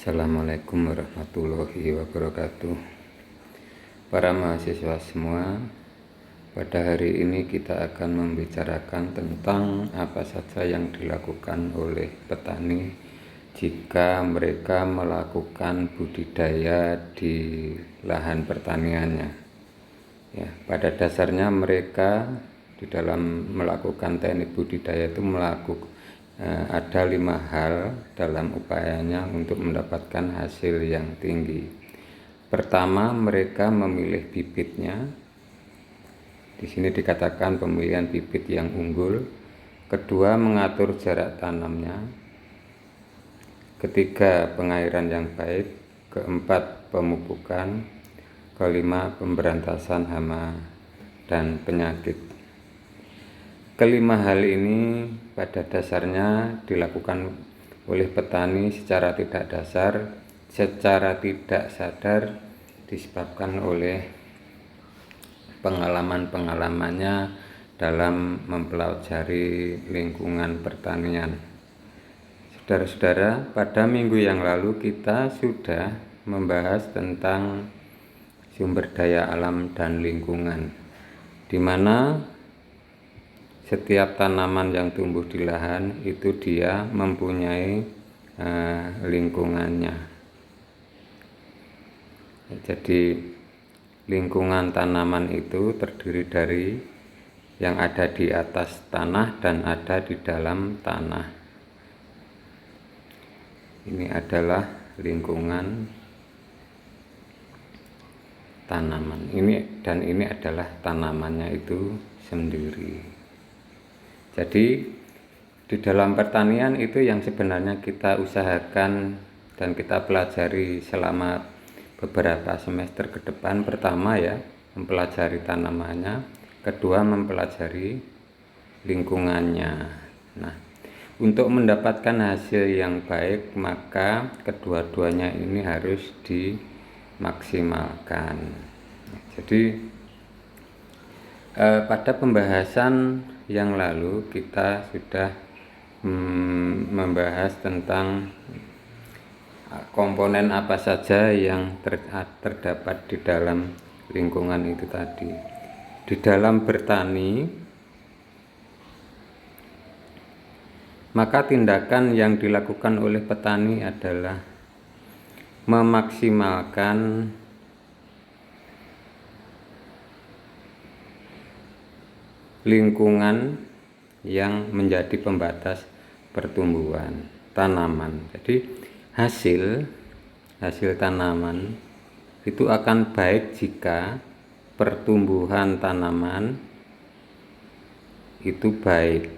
Assalamualaikum warahmatullahi wabarakatuh. Para mahasiswa semua, pada hari ini kita akan membicarakan tentang apa saja yang dilakukan oleh petani jika mereka melakukan budidaya di lahan pertaniannya. Ya, pada dasarnya mereka di dalam melakukan teknik budidaya itu ada 5 hal dalam upayanya untuk mendapatkan hasil yang tinggi. Pertama, mereka memilih bibitnya. Di sini dikatakan pemilihan bibit yang unggul. Kedua, mengatur jarak tanamnya. Ketiga, pengairan yang baik. Keempat, pemupukan. Kelima, pemberantasan hama dan penyakit. Kelima hal ini pada dasarnya dilakukan oleh petani secara tidak sadar disebabkan oleh pengalaman-pengalamannya dalam mempelajari lingkungan pertanian. Saudara-saudara, pada minggu yang lalu kita sudah membahas tentang sumber daya alam dan lingkungan, di mana setiap tanaman yang tumbuh di lahan itu dia mempunyai lingkungannya. Jadi lingkungan tanaman itu terdiri dari yang ada di atas tanah dan ada di dalam tanah. Ini adalah lingkungan tanaman. Ini adalah tanamannya itu sendiri. Jadi di dalam pertanian itu yang sebenarnya kita usahakan dan kita pelajari selama beberapa semester ke depan. Pertama ya, mempelajari tanamannya. Kedua, mempelajari lingkungannya. Nah, untuk mendapatkan hasil yang baik maka kedua-duanya ini harus dimaksimalkan. Jadi pada pembahasan yang lalu kita sudah membahas tentang komponen apa saja yang terdapat di dalam lingkungan itu tadi. Di dalam bertani, maka tindakan yang dilakukan oleh petani adalah memaksimalkan lingkungan yang menjadi pembatas pertumbuhan tanaman. Jadi hasil tanaman itu akan baik jika pertumbuhan tanaman itu baik.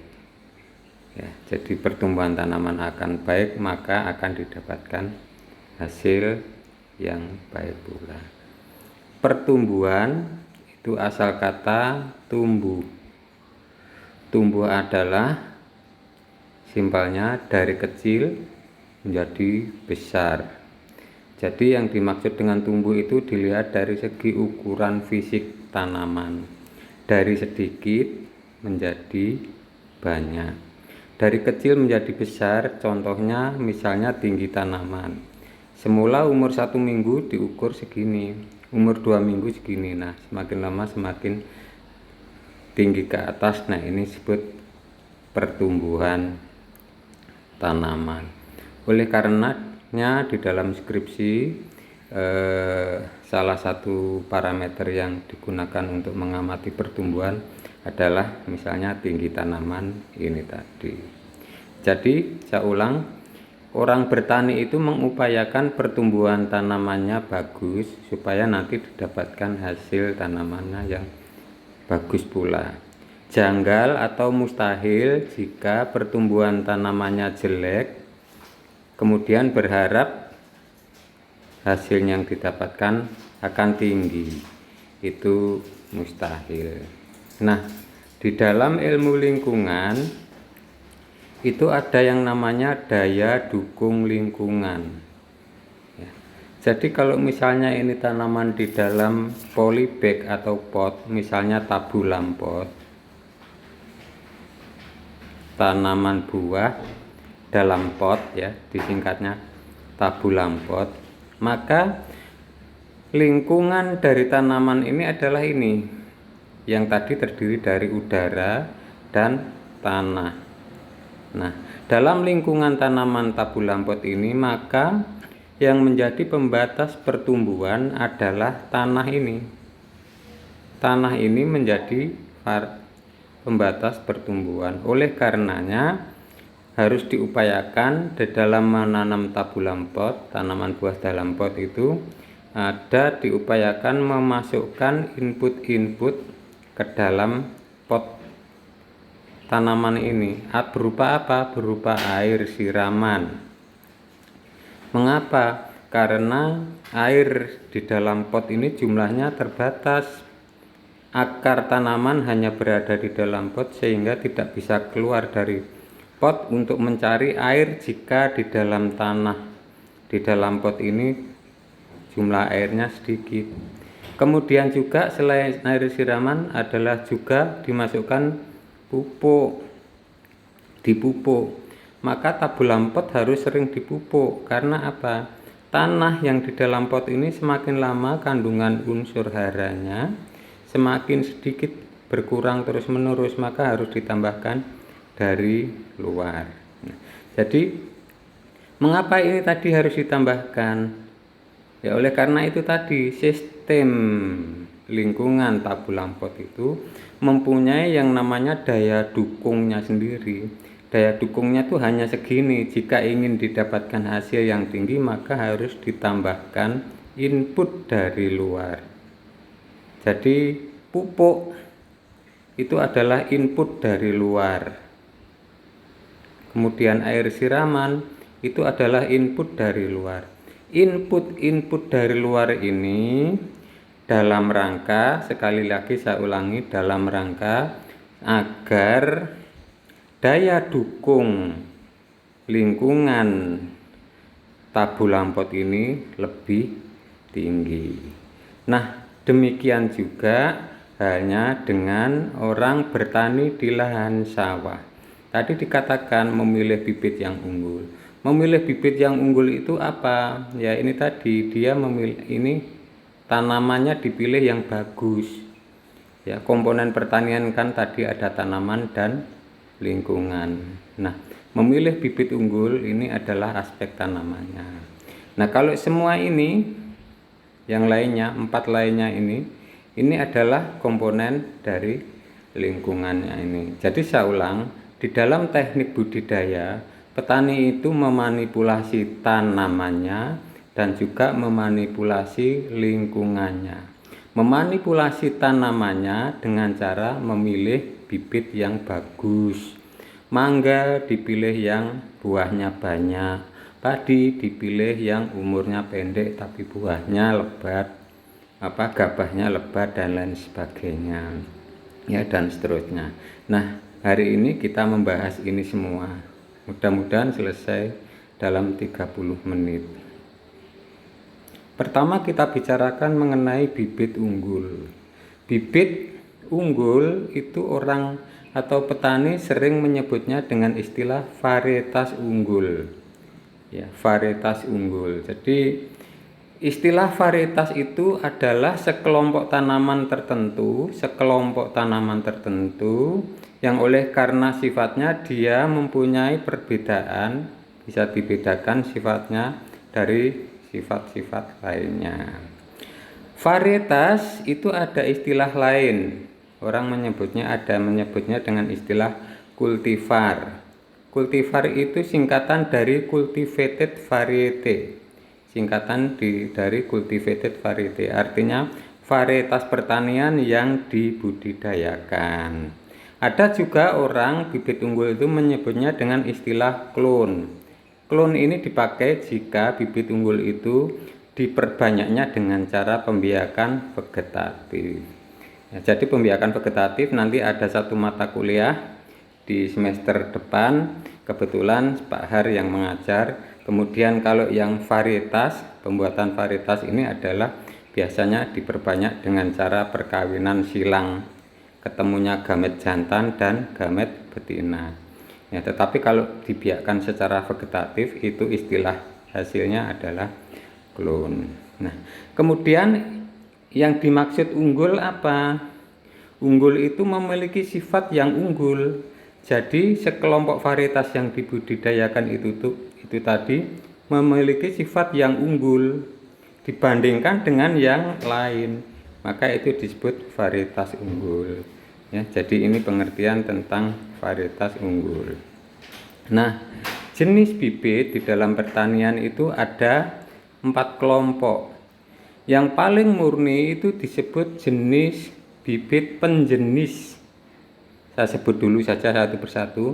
Ya, jadi pertumbuhan tanaman akan baik maka akan didapatkan hasil yang baik pula. Pertumbuhan itu asal kata tumbuh. Tumbuh adalah simpelnya dari kecil menjadi besar. Jadi yang dimaksud dengan tumbuh itu dilihat dari segi ukuran fisik tanaman. Dari sedikit menjadi banyak. Dari kecil menjadi besar, contohnya misalnya tinggi tanaman. Semula umur 1 minggu diukur segini, umur 2 minggu segini. Nah, semakin lama semakin tinggi ke atas. Nah, ini disebut pertumbuhan tanaman. Oleh karenanya di dalam skripsi salah satu parameter yang digunakan untuk mengamati pertumbuhan adalah misalnya tinggi tanaman ini tadi. Jadi saya ulang, orang bertani itu mengupayakan pertumbuhan tanamannya bagus supaya nanti didapatkan hasil tanamannya yang bagus pula. Janggal atau mustahil jika pertumbuhan tanamannya jelek kemudian berharap hasil yang didapatkan akan tinggi. Itu mustahil. Nah, di dalam ilmu lingkungan itu ada yang namanya daya dukung lingkungan. Jadi kalau misalnya ini tanaman di dalam polybag atau pot, misalnya tabulam pot, tanaman buah dalam pot ya, disingkatnya tabu lampot, maka lingkungan dari tanaman ini adalah ini, yang tadi terdiri dari udara dan tanah. Nah, dalam lingkungan tanaman tabu lampot ini, maka yang menjadi pembatas pertumbuhan adalah tanah ini. Tanah ini menjadi pembatas pertumbuhan. Oleh karenanya harus diupayakan di dalam menanam tabu lampot, tanaman buah dalam pot itu ada diupayakan memasukkan input-input ke dalam pot tanaman ini. Berupa apa? Berupa air siraman. Mengapa? Karena air di dalam pot ini jumlahnya terbatas. Akar tanaman hanya berada di dalam pot sehingga tidak bisa keluar dari pot untuk mencari air jika di dalam tanah. Di dalam pot ini jumlah airnya sedikit. Kemudian juga selain air siraman adalah juga dimasukkan pupuk. Dipupuk. Maka tabu lampot harus sering dipupuk. Karena apa? Tanah yang di dalam pot ini semakin lama kandungan unsur haranya semakin sedikit berkurang terus menerus, maka harus ditambahkan dari luar. Jadi mengapa ini tadi harus ditambahkan? Ya oleh karena itu tadi sistem lingkungan tabu lampot itu mempunyai yang namanya daya dukungnya sendiri. Daya dukungnya itu hanya segini. Jika ingin didapatkan hasil yang tinggi, maka harus ditambahkan input dari luar. Jadi pupuk itu adalah input dari luar. Kemudian air siraman itu adalah input dari luar. Input-input dari luar ini dalam rangka, sekali lagi saya ulangi, dalam rangka agar daya dukung lingkungan tabu lampot ini lebih tinggi. Nah, demikian juga halnya dengan orang bertani di lahan sawah. Tadi dikatakan memilih bibit yang unggul. Memilih bibit yang unggul itu apa? Ya ini tadi dia memilih ini tanamannya dipilih yang bagus. Ya, komponen pertanian kan tadi ada tanaman dan lingkungan. Nah, memilih bibit unggul ini adalah aspek tanamannya. Nah, kalau semua ini yang lainnya, 4 lainnya ini adalah komponen dari lingkungannya ini. Jadi saya ulang, di dalam teknik budidaya, petani itu memanipulasi tanamannya dan juga memanipulasi lingkungannya. Memanipulasi tanamannya dengan cara memilih bibit yang bagus. Mangga dipilih yang buahnya banyak. Padi dipilih yang umurnya pendek tapi buahnya lebat, gabahnya lebat dan lain sebagainya, ya dan seterusnya. Nah, hari ini kita membahas ini semua. Mudah-mudahan selesai dalam 30 menit. Pertama kita bicarakan mengenai bibit unggul. Bibit unggul itu orang atau petani sering menyebutnya dengan istilah varietas unggul. Ya, varietas unggul. Jadi istilah varietas itu adalah sekelompok tanaman tertentu yang oleh karena sifatnya dia mempunyai perbedaan, bisa dibedakan sifatnya dari sifat-sifat lainnya. Varietas itu ada istilah lain. Orang menyebutnya dengan istilah kultivar. Kultivar itu singkatan dari cultivated variety. Dari cultivated variety, artinya varietas pertanian yang dibudidayakan. Ada juga orang bibit unggul itu menyebutnya dengan istilah klon. Klon ini dipakai jika bibit unggul itu diperbanyaknya dengan cara pembiakan vegetatif. Ya, jadi pembiakan vegetatif nanti ada satu mata kuliah di semester depan, kebetulan Pak Har yang mengajar. Kemudian kalau yang varietas, pembuatan varietas ini adalah biasanya diperbanyak dengan cara perkawinan silang, ketemunya gamet jantan dan gamet betina. Ya, tetapi kalau dibiarkan secara vegetatif itu istilah hasilnya adalah klon. Nah, kemudian yang dimaksud unggul apa? Unggul itu memiliki sifat yang unggul. Jadi sekelompok varietas yang dibudidayakan itu tadi memiliki sifat yang unggul dibandingkan dengan yang lain. Maka itu disebut varietas unggul. Ya, jadi ini pengertian tentang varietas unggul. Nah, jenis bibit di dalam pertanian itu ada 4 kelompok. Yang paling murni itu disebut jenis bibit penjenis. Saya sebut dulu saja satu persatu.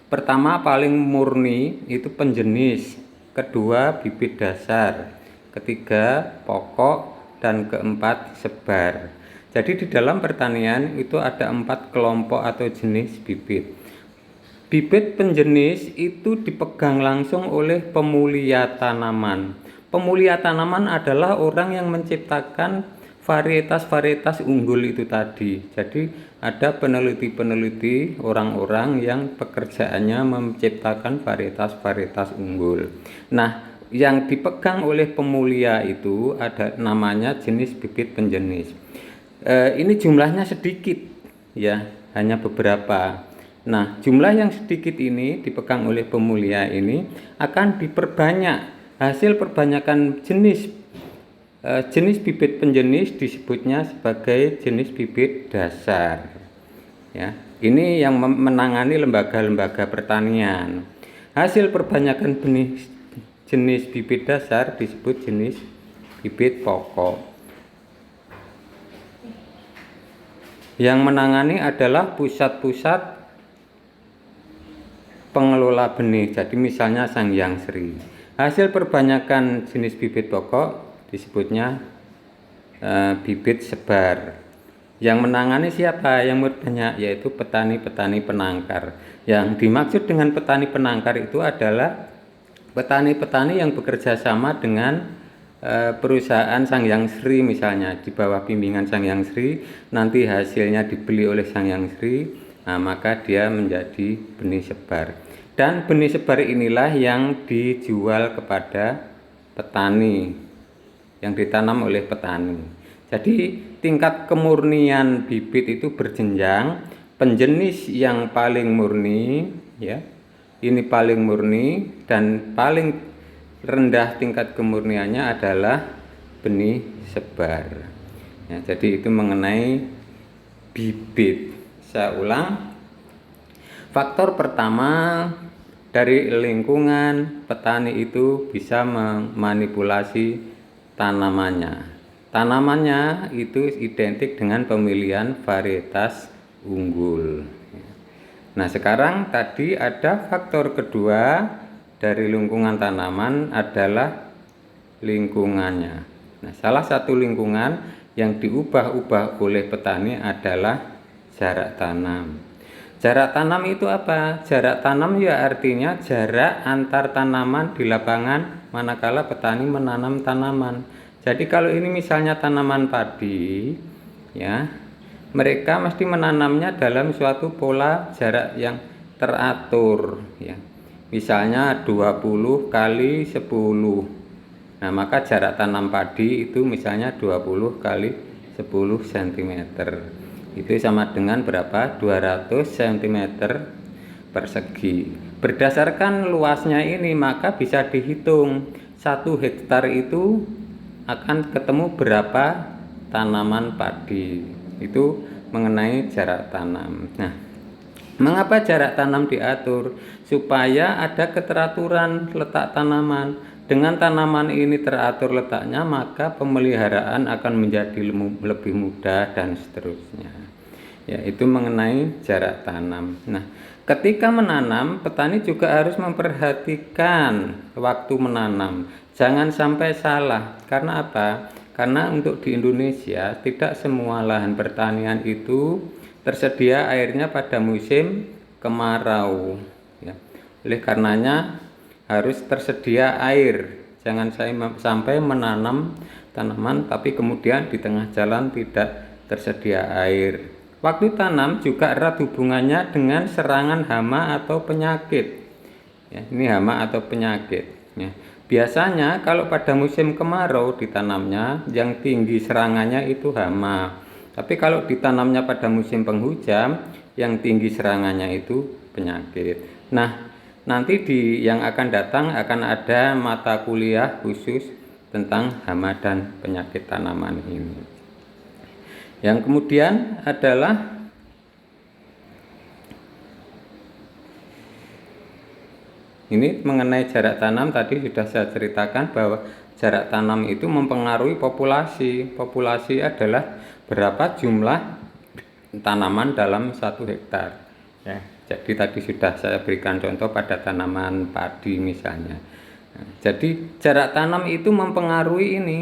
Pertama paling murni itu penjenis, kedua bibit dasar, ketiga pokok, dan keempat sebar. Jadi di dalam pertanian itu ada 4 kelompok atau jenis bibit. Bibit penjenis itu dipegang langsung oleh pemulia tanaman. Pemulia tanaman adalah orang yang menciptakan varietas-varietas unggul itu tadi. Jadi ada peneliti-peneliti, orang-orang yang pekerjaannya menciptakan varietas-varietas unggul. Nah, yang dipegang oleh pemulia itu ada namanya jenis bibit penjenis. Ini jumlahnya sedikit ya, hanya beberapa. Nah, jumlah yang sedikit ini dipegang oleh pemulia ini akan diperbanyak. Hasil perbanyakan jenis bibit penjenis disebutnya sebagai jenis bibit dasar. Ya, ini yang menangani lembaga-lembaga pertanian. Hasil perbanyakan jenis bibit dasar disebut jenis bibit pokok. Yang menangani adalah pusat-pusat pengelola benih. Jadi misalnya Sangyang Sri. Hasil perbanyakan jenis bibit pokok disebutnya bibit sebar. Yang menangani siapa? Yang berbanyak, yaitu petani-petani penangkar. Yang dimaksud dengan petani penangkar itu adalah petani-petani yang bekerja sama dengan perusahaan Sangyang Sri misalnya, di bawah bimbingan Sangyang Sri, nanti hasilnya dibeli oleh Sangyang Sri, nah maka dia menjadi benih sebar. Dan benih sebar inilah yang dijual kepada petani, yang ditanam oleh petani. Jadi tingkat kemurnian bibit itu berjenjang. Penjenis yang paling murni ya, ini paling murni, dan paling rendah tingkat kemurniannya adalah benih sebar ya. Jadi itu mengenai bibit. Saya ulang, faktor pertama dari lingkungan, petani itu bisa memanipulasi tanamannya. Tanamannya itu identik dengan pemilihan varietas unggul. Nah, sekarang tadi ada faktor kedua dari lingkungan tanaman adalah lingkungannya. Nah, salah satu lingkungan yang diubah-ubah oleh petani adalah jarak tanam. Jarak tanam itu apa? Jarak tanam ya artinya jarak antar tanaman di lapangan manakala petani menanam tanaman. Jadi kalau ini misalnya tanaman padi ya, mereka mesti menanamnya dalam suatu pola jarak yang teratur ya. Misalnya 20 kali 10. Nah, maka jarak tanam padi itu misalnya 20 kali 10 cm. Itu sama dengan berapa? 200 cm persegi. Berdasarkan luasnya ini maka bisa dihitung 1 hektar itu akan ketemu berapa tanaman padi. Itu mengenai jarak tanam. Nah, mengapa jarak tanam diatur? Supaya ada keteraturan letak tanaman. Dengan tanaman ini teratur letaknya, maka pemeliharaan akan menjadi lebih mudah dan seterusnya. Ya, itu mengenai jarak tanam. Nah, ketika menanam, petani juga harus memperhatikan waktu menanam. Jangan sampai salah. Karena apa? Karena untuk di Indonesia tidak semua lahan pertanian itu tersedia airnya pada musim kemarau ya. Oleh karenanya harus tersedia air. Jangan sampai menanam tanaman tapi kemudian di tengah jalan tidak tersedia air. Waktu tanam juga erat hubungannya dengan serangan hama atau penyakit ya, ini hama atau penyakit ya. Biasanya kalau pada musim kemarau ditanamnya, yang tinggi serangannya itu hama. Tapi kalau ditanamnya pada musim penghujan, yang tinggi serangannya itu penyakit. Nah, nanti yang akan datang akan ada mata kuliah khusus tentang hama dan penyakit tanaman ini. Yang kemudian adalah ini mengenai jarak tanam. Tadi sudah saya ceritakan bahwa jarak tanam itu mempengaruhi populasi. Populasi adalah berapa jumlah tanaman dalam 1 hektar. Ya, jadi tadi sudah saya berikan contoh pada tanaman padi misalnya. Nah, jadi jarak tanam itu mempengaruhi ini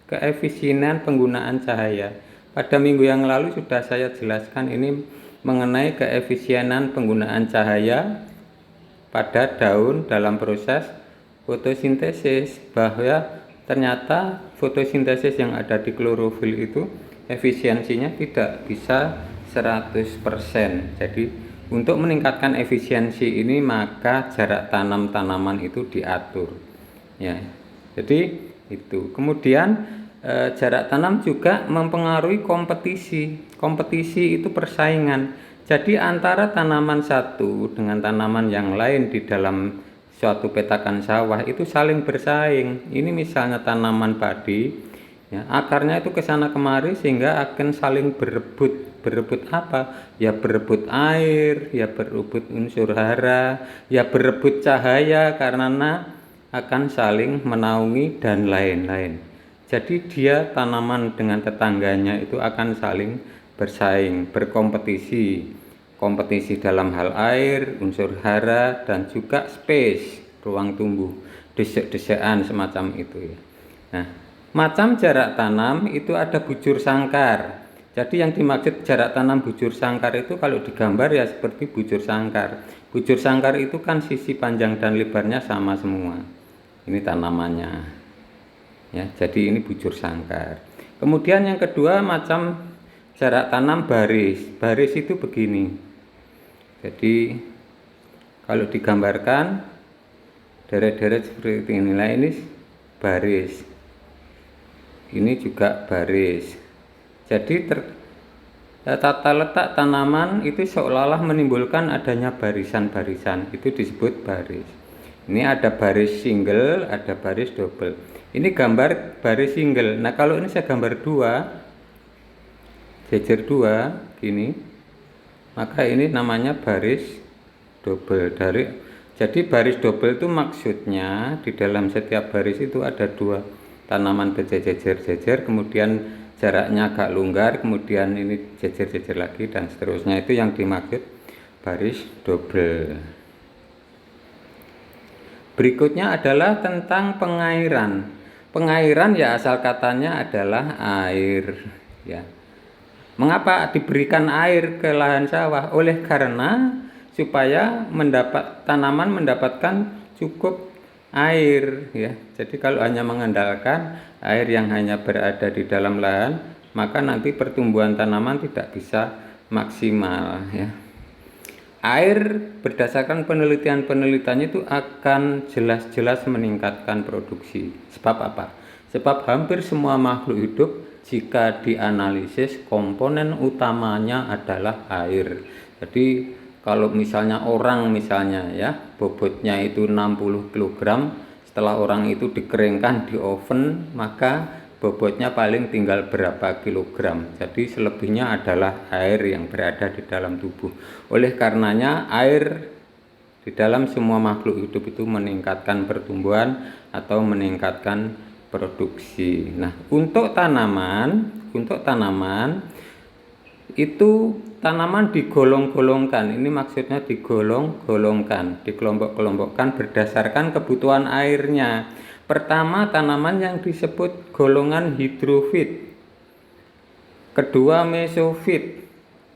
keefisienan penggunaan cahaya. Pada minggu yang lalu sudah saya jelaskan ini mengenai keefisienan penggunaan cahaya pada daun dalam proses fotosintesis, bahwa ternyata fotosintesis yang ada di klorofil itu efisiensinya tidak bisa 100%. Jadi untuk meningkatkan efisiensi ini maka jarak tanam tanaman itu diatur. Ya. Jadi itu. Kemudian jarak tanam juga mempengaruhi kompetisi. Kompetisi itu persaingan. Jadi antara tanaman satu dengan tanaman yang lain di dalam suatu petakan sawah itu saling bersaing. Ini misalnya tanaman padi, ya, akarnya itu ke sana kemari sehingga akan saling berebut. Berebut apa? Ya berebut air, ya berebut unsur hara, ya berebut cahaya karena akan saling menaungi dan lain-lain. Jadi dia tanaman dengan tetangganya itu akan saling bersaing, berkompetisi. Kompetisi dalam hal air, unsur hara, dan juga space, ruang tumbuh, desek-desekan semacam itu ya. Nah, macam jarak tanam itu ada bujur sangkar. Jadi yang dimaksud jarak tanam bujur sangkar itu kalau digambar ya seperti bujur sangkar. Bujur sangkar itu kan sisi panjang dan lebarnya sama semua. Ini tanamannya. Ya, jadi ini bujur sangkar. Kemudian yang kedua macam jarak tanam baris. Baris itu begini. Jadi kalau digambarkan deret-deret seperti inilah, ini baris. Ini juga baris. Jadi tata letak tanaman itu seolah-olah menimbulkan adanya barisan-barisan. Itu disebut baris. Ini ada baris single, ada baris double. Ini gambar baris single. Nah, kalau ini saya gambar dua, jejer dua, gini. Maka ini namanya baris double. Jadi baris double itu maksudnya di dalam setiap baris itu ada dua tanaman berjejer-jejer, kemudian jaraknya agak longgar, kemudian ini jejer-jejer lagi dan seterusnya. Itu yang dimaksud baris double. Berikutnya adalah tentang pengairan. Pengairan ya asal katanya adalah air, ya. Mengapa diberikan air ke lahan sawah? Oleh karena supaya tanaman mendapatkan cukup air, ya. Jadi kalau hanya mengandalkan air yang hanya berada di dalam lahan, maka nanti pertumbuhan tanaman tidak bisa maksimal, ya. Air berdasarkan penelitian-penelitiannya itu akan jelas-jelas meningkatkan produksi. Sebab apa? Sebab hampir semua makhluk hidup jika dianalisis komponen utamanya adalah air. Jadi kalau misalnya orang misalnya ya bobotnya itu 60 kg, setelah orang itu dikeringkan di oven maka bobotnya paling tinggal berapa kilogram. Jadi selebihnya adalah air yang berada di dalam tubuh. Oleh karenanya air di dalam semua makhluk hidup itu meningkatkan pertumbuhan atau meningkatkan produksi. Nah, untuk tanaman itu tanaman digolong-golongkan. Ini maksudnya digolong-golongkan, dikelompok-kelompokkan berdasarkan kebutuhan airnya. Pertama, tanaman yang disebut golongan hidrofit. Kedua, mesofit.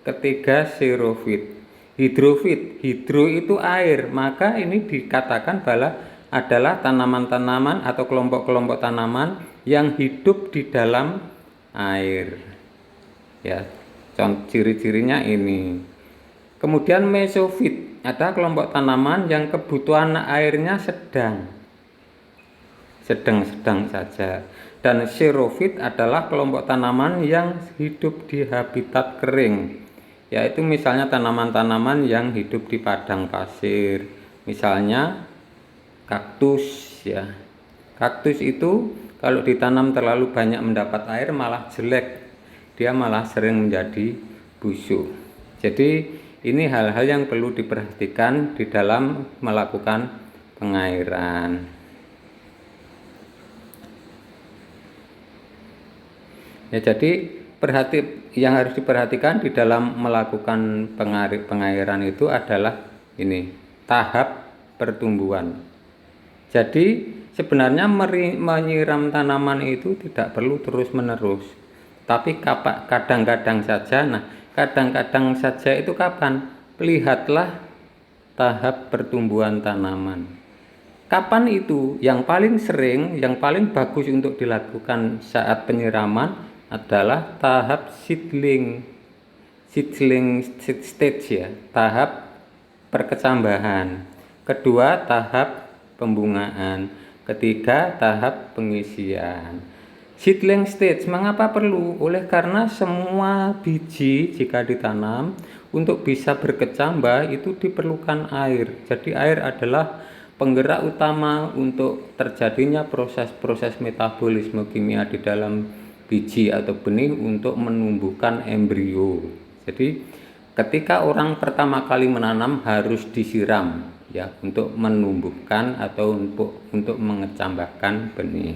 Ketiga, xerofit. Hidrofit, hidro itu air, maka ini dikatakan adalah tanaman-tanaman atau kelompok-kelompok tanaman yang hidup di dalam air. Ya, ciri-cirinya ini. Kemudian mesofit, ada kelompok tanaman yang kebutuhan airnya sedang. sedang-sedang saja. Dan xerophyt adalah kelompok tanaman yang hidup di habitat kering, yaitu misalnya tanaman-tanaman yang hidup di padang pasir, misalnya kaktus ya. Kaktus itu kalau ditanam terlalu banyak mendapat air malah jelek, dia malah sering menjadi busuk. Jadi ini hal-hal yang perlu diperhatikan di dalam melakukan pengairan. Ya, jadi yang harus diperhatikan di dalam melakukan pengairan itu adalah ini, tahap pertumbuhan. Jadi sebenarnya menyiram tanaman itu tidak perlu terus-menerus, tapi kadang-kadang saja. Nah, kadang-kadang saja itu kapan? Lihatlah tahap pertumbuhan tanaman. Kapan itu? Yang paling sering, yang paling bagus untuk dilakukan saat penyiraman adalah tahap seedling stage ya, tahap perkecambahan. Kedua, tahap pembungaan. Ketiga, tahap pengisian. Seedling stage mengapa perlu? Oleh karena semua biji jika ditanam untuk bisa berkecambah itu diperlukan air. Jadi air adalah penggerak utama untuk terjadinya proses-proses metabolisme kimia di dalam biji atau benih untuk menumbuhkan embrio. Jadi ketika orang pertama kali menanam harus disiram ya, untuk menumbuhkan atau untuk mengecambahkan benih.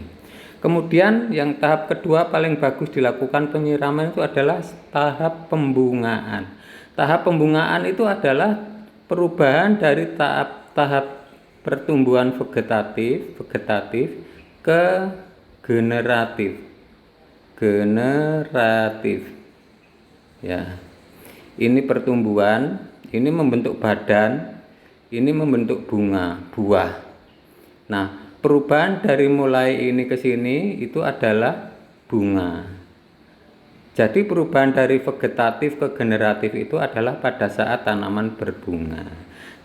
Kemudian yang tahap kedua paling bagus dilakukan penyiraman itu adalah tahap pembungaan. Tahap pembungaan itu adalah perubahan dari tahap pertumbuhan vegetatif ke generatif ya. Ini pertumbuhan, ini membentuk badan, ini membentuk buah. Nah, perubahan dari mulai ini ke sini itu adalah bunga. Jadi perubahan dari vegetatif ke generatif itu adalah pada saat tanaman berbunga.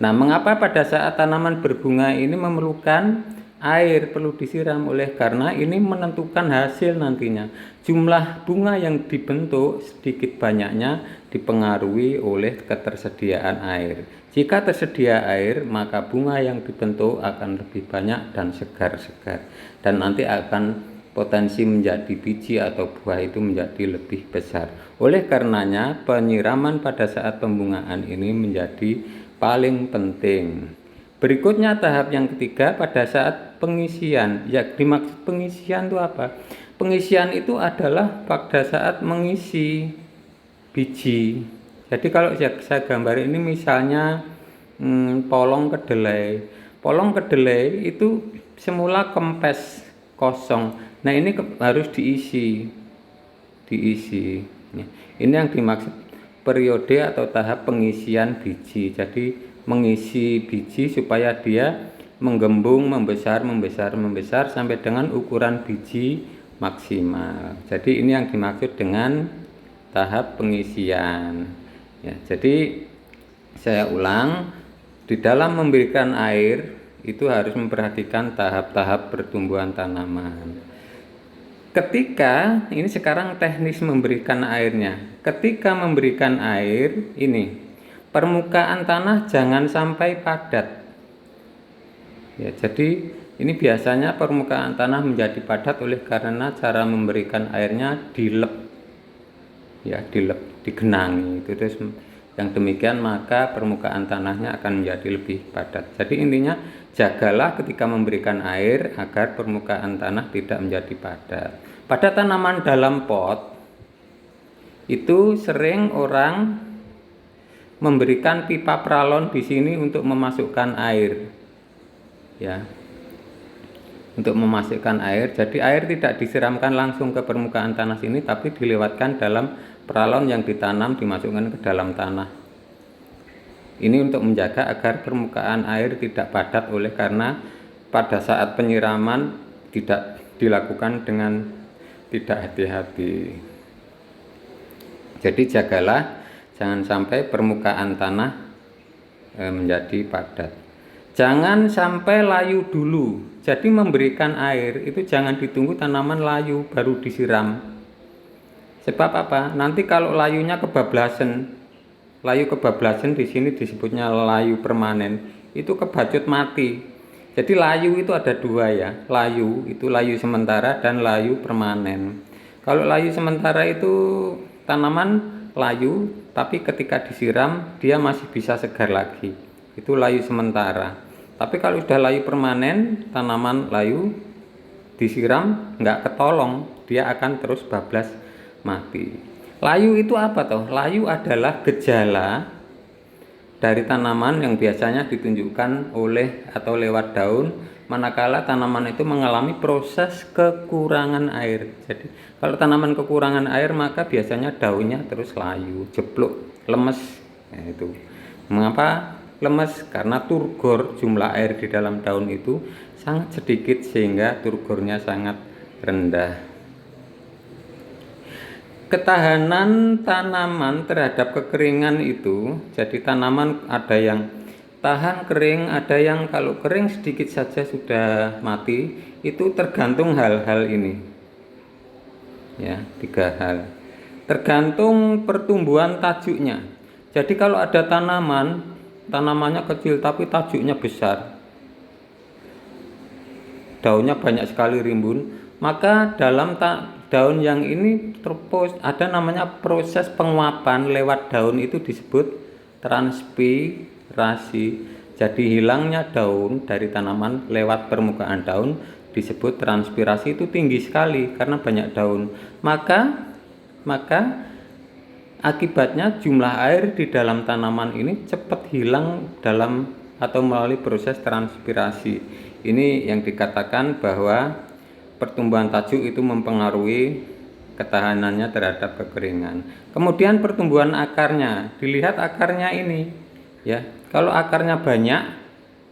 Nah, mengapa pada saat tanaman berbunga ini memerlukan air, perlu disiram? Oleh karena ini menentukan hasil nantinya. Jumlah bunga yang dibentuk sedikit banyaknya dipengaruhi oleh ketersediaan air. Jika tersedia air, maka bunga yang dibentuk akan lebih banyak dan segar-segar, dan nanti akan potensi menjadi biji atau buah itu menjadi lebih besar. Oleh karenanya penyiraman pada saat pembungaan ini menjadi paling penting. Berikutnya tahap yang ketiga pada saat pengisian. Ya, dimaksud pengisian itu apa? Pengisian itu adalah pada saat mengisi biji. Jadi kalau saya gambar ini misalnya polong kedelai. Polong kedelai itu semula kempes kosong. Nah, ini harus diisi. Ini yang dimaksud periode atau tahap pengisian biji. Jadi mengisi biji supaya dia menggembung, membesar sampai dengan ukuran biji maksimal. Jadi ini yang dimaksud dengan tahap pengisian. Ya, jadi saya ulang, di dalam memberikan air itu harus memperhatikan tahap-tahap pertumbuhan tanaman. Ketika ini sekarang teknis memberikan airnya. Ketika memberikan air ini, permukaan tanah jangan sampai padat. Ya, jadi ini biasanya permukaan tanah menjadi padat oleh karena cara memberikan airnya dilep, digenangi. Itu terus yang demikian maka permukaan tanahnya akan menjadi lebih padat. Jadi intinya jagalah ketika memberikan air agar permukaan tanah tidak menjadi padat. Pada tanaman dalam pot itu sering orang memberikan pipa pralon di sini untuk memasukkan air. Ya, untuk memasukkan air. Jadi air tidak disiramkan langsung ke permukaan tanah sini, tapi dilewatkan dalam pralon yang ditanam, dimasukkan ke dalam tanah. Ini untuk menjaga agar permukaan air tidak padat, oleh karena pada saat penyiraman tidak dilakukan dengan tidak hati-hati. Jadi jagalah jangan sampai permukaan tanah menjadi padat. Jangan sampai layu dulu. Jadi memberikan air itu jangan ditunggu tanaman layu baru disiram. Sebab apa? Nanti kalau layunya kebablasan, layu kebablasan di sini disebutnya layu permanen, itu kebacut mati. Jadi layu itu ada dua ya, layu itu layu sementara dan layu permanen. Kalau layu sementara itu tanaman layu, tapi ketika disiram dia masih bisa segar lagi. Itu layu sementara. Tapi kalau sudah layu permanen, tanaman layu disiram nggak ketolong, dia akan terus bablas mati. Layu itu apa toh? Layu adalah gejala dari tanaman yang biasanya ditunjukkan oleh atau lewat daun manakala tanaman itu mengalami proses kekurangan air. Jadi kalau tanaman kekurangan air maka biasanya daunnya terus layu, jeblok, lemes. Nah, itu. Mengapa lemes? Karena turgor, jumlah air di dalam daun itu sangat sedikit sehingga turgornya sangat rendah. Ketahanan tanaman terhadap kekeringan itu, jadi tanaman ada yang tahan kering, ada yang kalau kering sedikit saja sudah mati, itu tergantung hal-hal ini. Ya, 3 hal. Tergantung pertumbuhan tajuknya. Jadi kalau ada tanamannya kecil tapi tajuknya besar, daunnya banyak sekali rimbun, maka dalam daun yang ini ada namanya proses penguapan lewat daun itu disebut transpirasi. Jadi hilangnya daun dari tanaman lewat permukaan daun disebut transpirasi, itu tinggi sekali karena banyak daun. Maka akibatnya jumlah air di dalam tanaman ini cepat hilang dalam atau melalui proses transpirasi. Ini yang dikatakan bahwa pertumbuhan tajuk itu mempengaruhi ketahanannya terhadap kekeringan. Kemudian pertumbuhan akarnya, dilihat akarnya ini ya. Kalau akarnya banyak,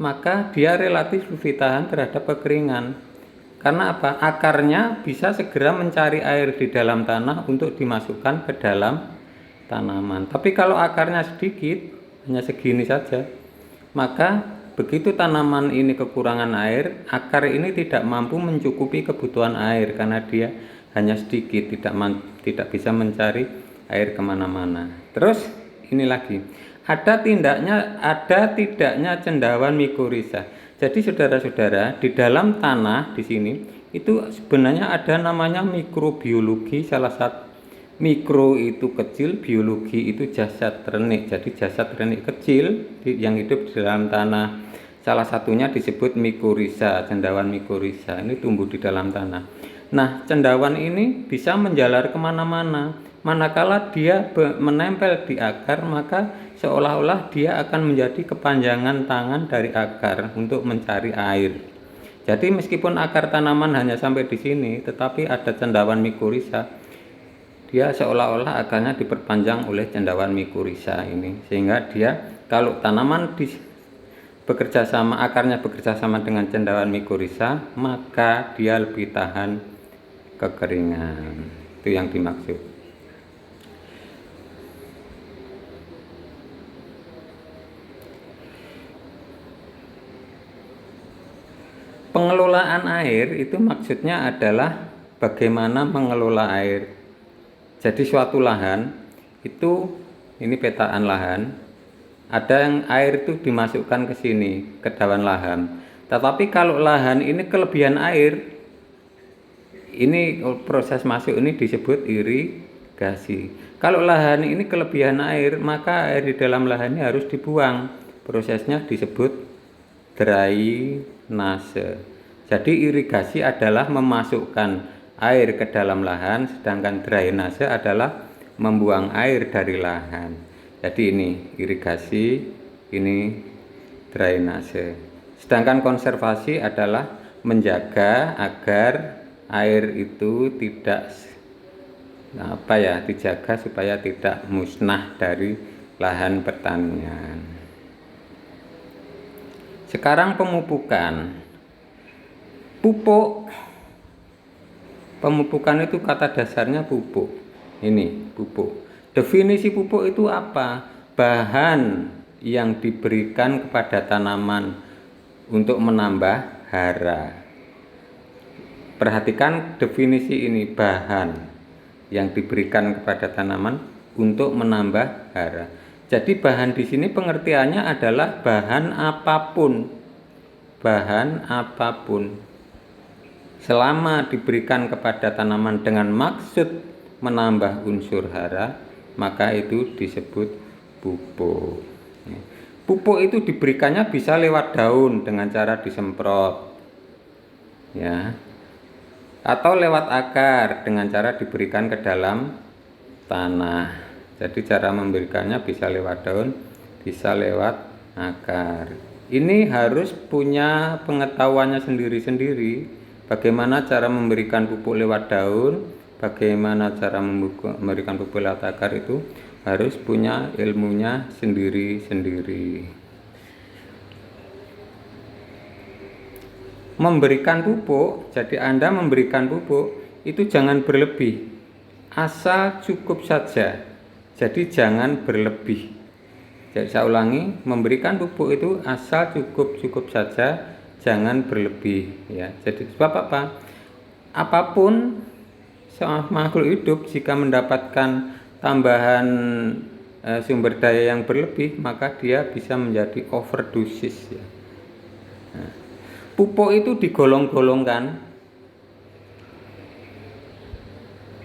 maka dia relatif lebih tahan terhadap kekeringan. Karena apa? Akarnya bisa segera mencari air di dalam tanah untuk dimasukkan ke dalam tanaman. Tapi kalau akarnya sedikit, hanya segini saja, maka begitu tanaman ini kekurangan air, akar ini tidak mampu mencukupi kebutuhan air karena dia hanya sedikit, tidak bisa mencari air kemana-mana. Terus ini lagi, ada tidaknya cendawan mikorizа. Jadi saudara-saudara, di dalam tanah di sini itu sebenarnya ada namanya mikrobiologi. Salah satu mikro itu kecil, biologi itu jasad renik. Jadi jasad renik kecil yang hidup di dalam tanah. Salah satunya disebut mikorizа, cendawan mikorizа. Ini tumbuh di dalam tanah. Nah, cendawan ini bisa menjalar kemana-mana. Manakala dia menempel di akar, maka seolah-olah dia akan menjadi kepanjangan tangan dari akar untuk mencari air. Jadi meskipun akar tanaman hanya sampai di sini, tetapi ada cendawan mikorizа, dia seolah-olah akarnya diperpanjang oleh cendawan mikorizа ini, sehingga dia kalau tanaman akarnya bekerja sama dengan cendawan mikorizа, maka dia lebih tahan kekeringan. Itu yang dimaksud. Pengelolaan air itu maksudnya adalah bagaimana mengelola air. Jadi suatu lahan itu, ini petaan lahan, ada yang air itu dimasukkan ke sini, ke dalam lahan. Tetapi kalau lahan ini kelebihan air, ini proses masuk ini disebut irigasi. Kalau lahan ini kelebihan air, maka air di dalam lahan ini harus dibuang. Prosesnya disebut drainase. Jadi irigasi adalah memasukkan air ke dalam lahan, sedangkan drainase adalah membuang air dari lahan. Jadi ini irigasi, ini drainase. Sedangkan konservasi adalah menjaga agar air itu tidak dijaga supaya tidak musnah dari lahan pertanian. Sekarang pemupukan. Pupuk. Pemupukan itu kata dasarnya pupuk. Ini pupuk. Definisi pupuk itu apa? Bahan yang diberikan kepada tanaman untuk menambah hara. Perhatikan definisi ini, bahan yang diberikan kepada tanaman untuk menambah hara. Jadi bahan di sini pengertiannya adalah bahan apapun. Bahan apapun. Selama diberikan kepada tanaman dengan maksud menambah unsur hara, maka itu disebut pupuk. Pupuk itu diberikannya bisa lewat daun dengan cara disemprot, ya, atau lewat akar dengan cara diberikan ke dalam tanah. Jadi cara memberikannya bisa lewat daun, bisa lewat akar. Ini harus punya pengetahuannya sendiri-sendiri. Bagaimana cara memberikan pupuk lewat daun, bagaimana cara memberikan pupuk lewat akar, itu harus punya ilmunya sendiri-sendiri. Memberikan pupuk, jadi Anda memberikan pupuk itu jangan berlebih, asal cukup saja. Jadi jangan berlebih. Jadi saya ulangi, memberikan pupuk itu asal cukup saja, jangan berlebih, ya. Jadi sebab apa? Apapun makhluk hidup jika mendapatkan tambahan sumber daya yang berlebih, maka dia bisa menjadi overdosis, ya. Nah, pupuk itu digolong-golongkan.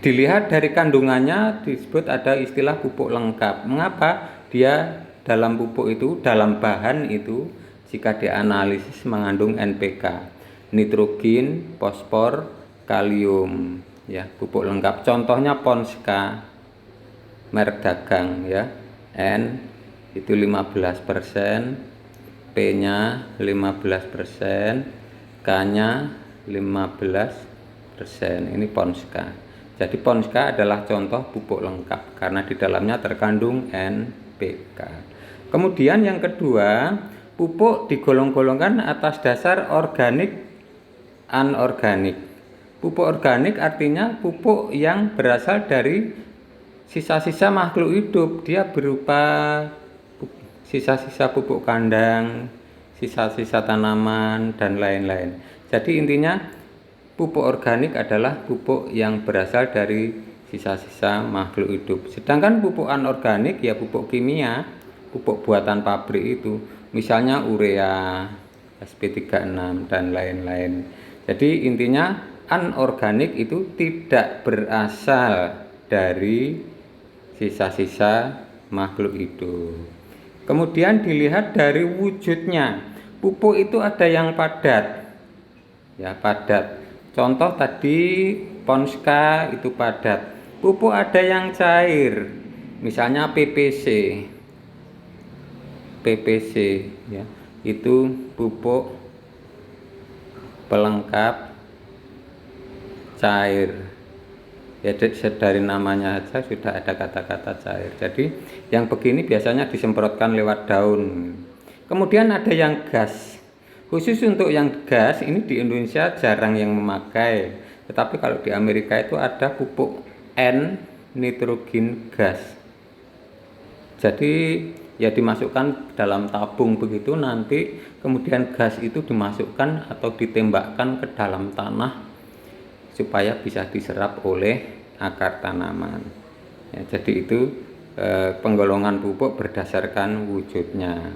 Dilihat dari kandungannya disebut ada istilah pupuk lengkap. Mengapa? Dia dalam pupuk itu, dalam bahan itu, jika dianalisis mengandung NPK, nitrogen, fosfor, kalium, ya, pupuk lengkap. Contohnya Ponska, merek dagang, ya. N itu 15%, P-nya 15%, K-nya 15%. Ini Ponska. Jadi Ponska adalah contoh pupuk lengkap karena di dalamnya terkandung NPK. Kemudian yang kedua, pupuk digolong-golongkan atas dasar organik, anorganik. Pupuk organik artinya pupuk yang berasal dari sisa-sisa makhluk hidup. Dia berupa sisa-sisa pupuk kandang, sisa-sisa tanaman, dan lain-lain. Jadi intinya pupuk organik adalah pupuk yang berasal dari sisa-sisa makhluk hidup. Sedangkan pupuk anorganik ya pupuk kimia, pupuk buatan pabrik itu, misalnya urea, SP36 dan lain-lain. Jadi intinya anorganik itu tidak berasal dari sisa-sisa makhluk hidup. Kemudian dilihat dari wujudnya. Pupuk itu ada yang padat, ya, padat. Contoh tadi Ponska itu padat. Pupuk ada yang cair, misalnya PPC, ya, itu pupuk pelengkap cair. Ya, dari namanya saja sudah ada kata-kata cair. Jadi yang begini biasanya disemprotkan lewat daun. Kemudian ada yang gas. Khusus untuk yang gas ini di Indonesia jarang yang memakai. Tetapi kalau di Amerika itu ada pupuk N nitrogen gas. Jadi ya dimasukkan dalam tabung begitu, nanti kemudian gas itu dimasukkan atau ditembakkan ke dalam tanah supaya bisa diserap oleh akar tanaman. Ya, jadi itu penggolongan pupuk berdasarkan wujudnya.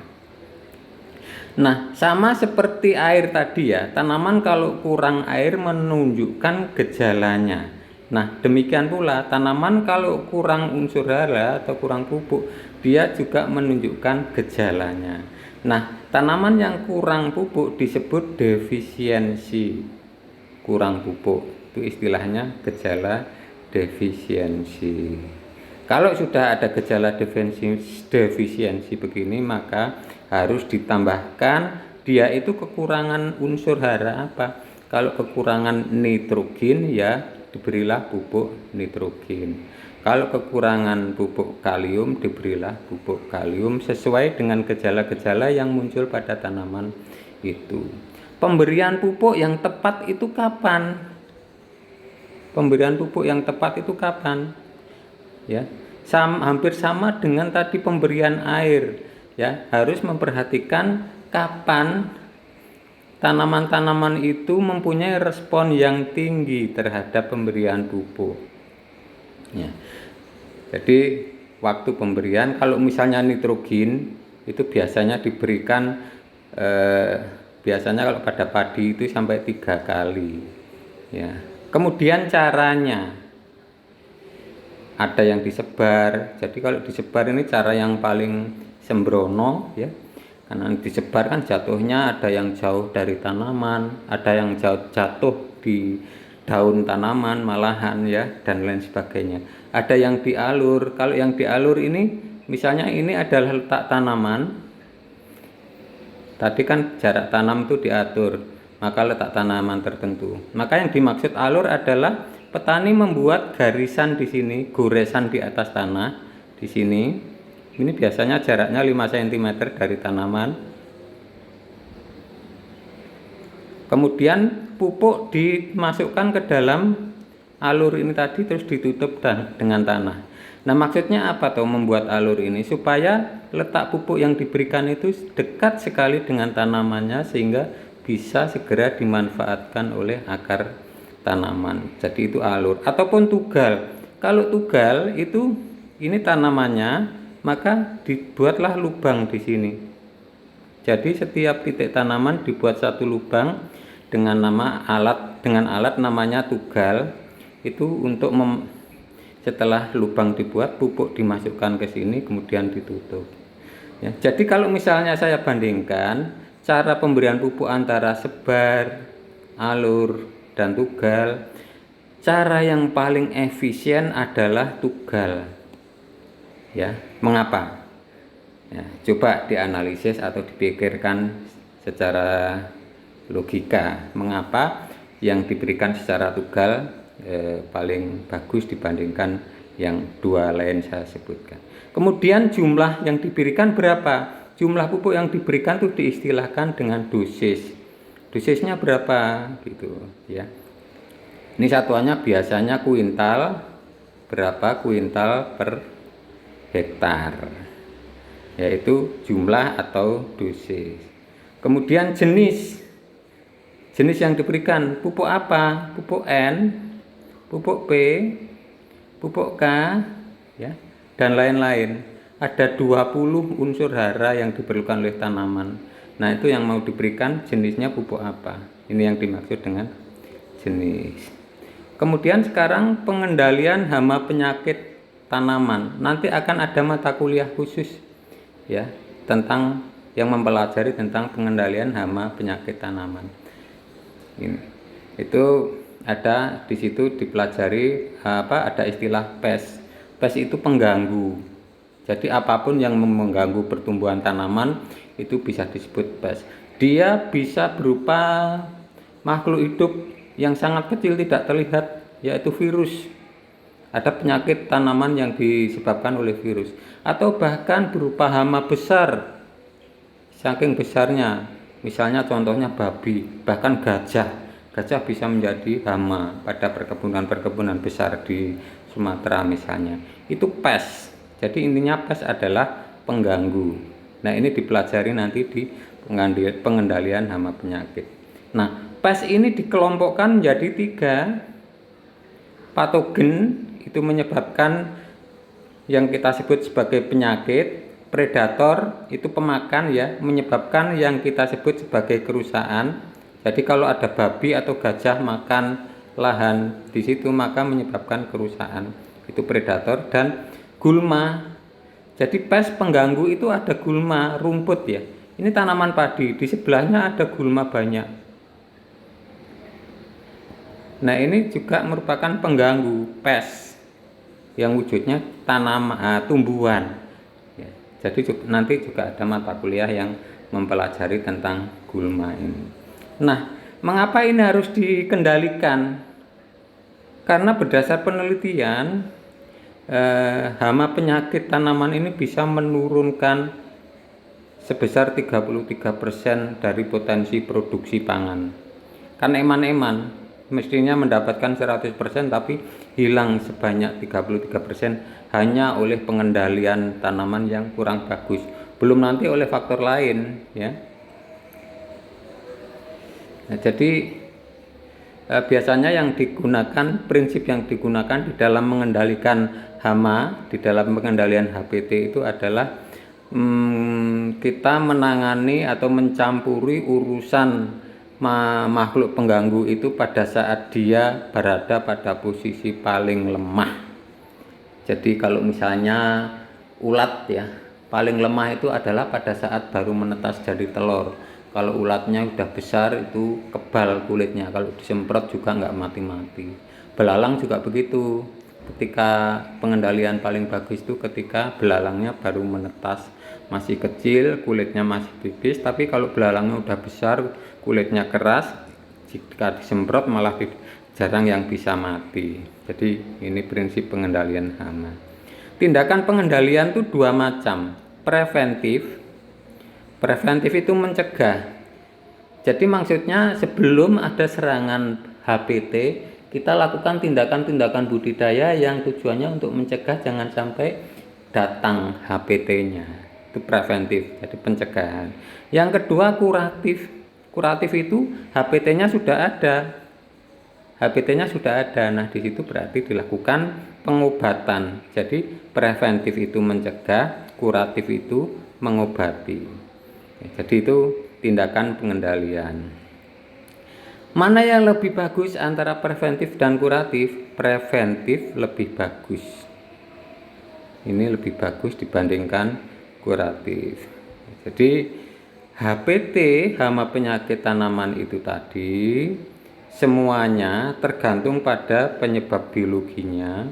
Nah, sama seperti air tadi ya, tanaman kalau kurang air menunjukkan gejalanya. Nah, demikian pula tanaman kalau kurang unsur hara atau kurang pupuk, dia juga menunjukkan gejalanya. Nah, tanaman yang kurang pupuk disebut defisiensi. Kurang pupuk itu istilahnya gejala defisiensi. Kalau sudah ada gejala defisiensi begini, maka harus ditambahkan, dia itu kekurangan unsur hara apa? Kalau kekurangan nitrogen ya diberilah pupuk nitrogen. Kalau kekurangan pupuk kalium diberilah pupuk kalium sesuai dengan gejala-gejala yang muncul pada tanaman itu. Pemberian pupuk yang tepat itu kapan? Pemberian pupuk yang tepat itu kapan? Ya, hampir sama dengan tadi pemberian air. Ya, harus memperhatikan kapan tanaman-tanaman itu mempunyai respon yang tinggi terhadap pemberian pupuk. Ya. Jadi waktu pemberian, kalau misalnya nitrogen itu biasanya diberikan biasanya kalau pada padi itu sampai 3 kali. Ya. Kemudian caranya ada yang disebar. Jadi kalau disebar ini cara yang paling sembrono, ya. Karena disebar kan jatuhnya ada yang jauh dari tanaman, ada yang jatuh di daun tanaman malahan, ya, dan lain sebagainya. Ada yang dialur. Kalau yang dialur ini misalnya ini adalah letak tanaman. Tadi kan jarak tanam itu diatur, maka letak tanaman tertentu. Maka yang dimaksud alur adalah petani membuat garisan di sini, goresan di atas tanah di sini. Ini biasanya jaraknya 5 cm dari tanaman. Kemudian pupuk dimasukkan ke dalam alur ini tadi, terus ditutup dengan tanah. Nah, maksudnya apa tuh membuat alur ini? Supaya letak pupuk yang diberikan itu dekat sekali dengan tanamannya sehingga bisa segera dimanfaatkan oleh akar tanaman. Jadi itu alur ataupun tugal. Kalau tugal itu ini tanamannya, maka dibuatlah lubang di sini. Jadi setiap titik tanaman dibuat satu lubang dengan alat namanya tugal. Itu untuk setelah lubang dibuat, pupuk dimasukkan ke sini kemudian ditutup. Ya, jadi kalau misalnya saya bandingkan cara pemberian pupuk antara sebar, alur, dan tugal, cara yang paling efisien adalah tugal. Ya, mengapa? Ya, coba dianalisis atau dipikirkan secara logika. Mengapa yang diberikan secara tugal paling bagus dibandingkan yang dua lain saya sebutkan. Kemudian jumlah yang diberikan berapa? Jumlah pupuk yang diberikan itu diistilahkan dengan dosis. Dosisnya berapa gitu, ya. Ini satuannya biasanya kuintal, berapa kuintal per hektar, yaitu jumlah atau dosis. Kemudian jenis yang diberikan, pupuk apa? Pupuk N, pupuk P, pupuk K, ya, dan lain-lain. Ada 20 unsur hara yang diperlukan oleh tanaman. Nah, itu yang mau diberikan jenisnya pupuk apa. Ini yang dimaksud dengan jenis. Kemudian sekarang pengendalian hama penyakit tanaman. Nanti akan ada mata kuliah khusus, ya, tentang yang mempelajari tentang pengendalian hama penyakit tanaman. Ini itu ada di situ dipelajari ada istilah pest. Pest itu pengganggu. Jadi apapun yang mengganggu pertumbuhan tanaman itu bisa disebut pest. Dia bisa berupa makhluk hidup yang sangat kecil tidak terlihat, yaitu virus. Ada penyakit tanaman yang disebabkan oleh virus, atau bahkan berupa hama besar, saking besarnya. Misalnya contohnya babi, bahkan gajah bisa menjadi hama pada perkebunan besar di Sumatera misalnya. Itu pest. Jadi intinya pest adalah pengganggu. Nah, ini dipelajari nanti di pengendalian hama penyakit. Nah, pest ini dikelompokkan menjadi 3. Patogen itu menyebabkan yang kita sebut sebagai penyakit. Predator itu pemakan, ya, menyebabkan yang kita sebut sebagai kerusakan. Jadi kalau ada babi atau gajah makan lahan di situ maka menyebabkan kerusakan. Itu predator. Dan gulma. Jadi pest pengganggu itu ada gulma rumput, ya. Ini tanaman padi, di sebelahnya ada gulma banyak. Nah, ini juga merupakan pengganggu pest yang wujudnya tumbuhan. Ya, jadi nanti juga ada mata kuliah yang mempelajari tentang gulma ini. Nah, mengapa ini harus dikendalikan? Karena berdasar penelitian, hama penyakit tanaman ini bisa menurunkan sebesar 33% dari potensi produksi pangan. Kan eman-eman mestinya mendapatkan 100%, tapi hilang sebanyak 33% hanya oleh pengendalian tanaman yang kurang bagus. Belum nanti oleh faktor lain, ya. Nah, jadi biasanya yang digunakan, prinsip yang digunakan di dalam mengendalikan hama, di dalam pengendalian HPT itu adalah kita menangani atau mencampuri urusan makhluk pengganggu itu pada saat dia berada pada posisi paling lemah. Jadi kalau misalnya ulat ya, paling lemah itu adalah pada saat baru menetas dari telur. Kalau ulatnya udah besar itu kebal kulitnya, kalau disemprot juga nggak mati-mati. Belalang juga begitu, ketika pengendalian paling bagus itu ketika belalangnya baru menetas, masih kecil, kulitnya masih tipis, tapi kalau belalangnya udah besar, kulitnya keras, jika disemprot malah jarang yang bisa mati. Jadi ini prinsip pengendalian hama. Tindakan pengendalian itu dua macam, preventif. Preventif itu mencegah. Jadi maksudnya sebelum ada serangan HPT, kita lakukan tindakan-tindakan budidaya yang tujuannya untuk mencegah jangan sampai datang HPT-nya. Itu preventif, jadi pencegahan. Yang kedua kuratif. Kuratif itu HPT-nya sudah ada. HPT-nya sudah ada. Nah, di situ berarti dilakukan pengobatan. Jadi preventif itu mencegah, kuratif itu mengobati. Jadi itu tindakan pengendalian. Mana yang lebih bagus antara preventif dan kuratif? Preventif lebih bagus. Ini lebih bagus dibandingkan kuratif. Jadi HPT, hama penyakit tanaman itu tadi, semuanya tergantung pada penyebab biologinya,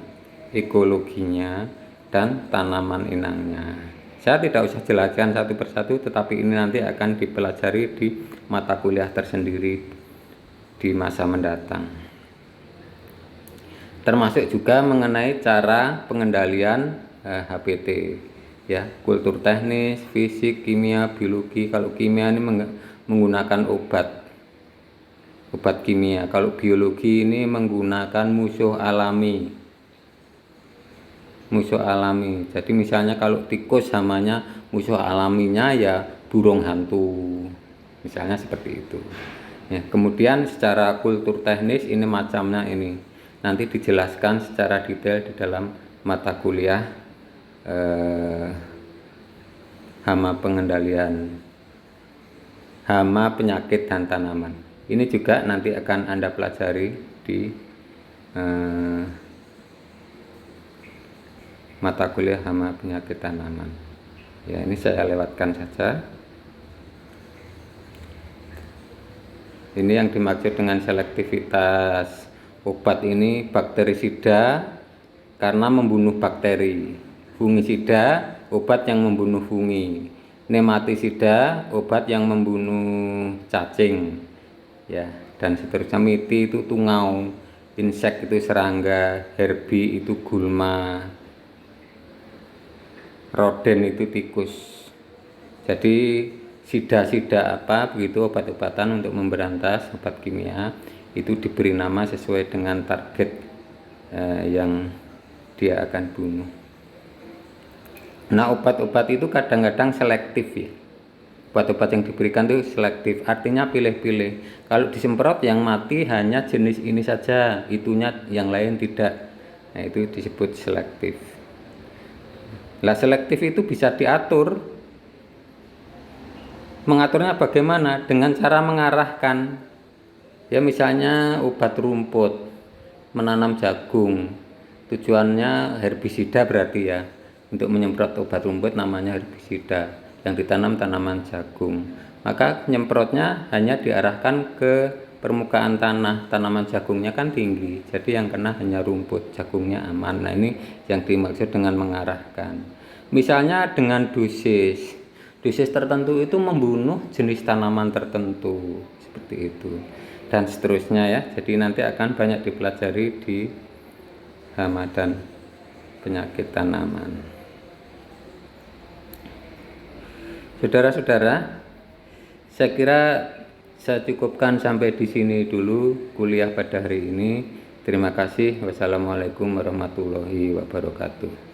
ekologinya, dan tanaman inangnya. Saya tidak usah jelaskan satu persatu, tetapi ini nanti akan dipelajari di mata kuliah tersendiri di masa mendatang. Termasuk juga mengenai cara pengendalian HPT, ya, kultur teknis, fisik, kimia, biologi. Kalau kimia ini menggunakan obat kimia. Kalau biologi ini menggunakan musuh alami. Jadi misalnya kalau tikus hamanya, musuh alaminya ya burung hantu, misalnya seperti itu ya. Kemudian secara kultur teknis ini macamnya ini nanti dijelaskan secara detail di dalam mata kuliah hama pengendalian hama penyakit dan tanaman. Ini juga nanti akan Anda pelajari di mata kuliah hama penyakit tanaman. Ya, ini saya lewatkan saja. Ini yang dimaksud dengan selektivitas obat ini, bakterisida karena membunuh bakteri, fungisida obat yang membunuh fungi, nematisida obat yang membunuh cacing, ya, dan seterusnya. Miti itu tungau, insek itu serangga, herbi itu gulma, roden itu tikus. Jadi sida-sida apa begitu obat-obatan untuk memberantas, obat kimia itu diberi nama sesuai dengan target yang dia akan bunuh. Nah, obat-obat itu kadang-kadang selektif ya. Obat-obat yang diberikan itu selektif, artinya pilih-pilih. Kalau disemprot yang mati hanya jenis ini saja, itunya yang lain tidak. Nah, itu disebut selektif. Nah, selektif itu bisa diatur. Mengaturnya bagaimana? Dengan cara mengarahkan. Ya, misalnya obat rumput, menanam jagung. Tujuannya herbisida berarti ya. Untuk menyemprot obat rumput namanya herbisida. Yang ditanam tanaman jagung. Maka nyemprotnya hanya diarahkan ke permukaan tanah. Tanaman jagungnya kan tinggi, jadi yang kena hanya rumput, jagungnya aman. Nah, ini yang dimaksud dengan mengarahkan. Misalnya dengan dosis tertentu itu membunuh jenis tanaman tertentu, seperti itu, dan seterusnya ya. Jadi nanti akan banyak dipelajari di hama dan penyakit tanaman. Saudara-saudara, saya kira saya cukupkan sampai di sini dulu kuliah pada hari ini. Terima kasih. Wassalamualaikum warahmatullahi wabarakatuh.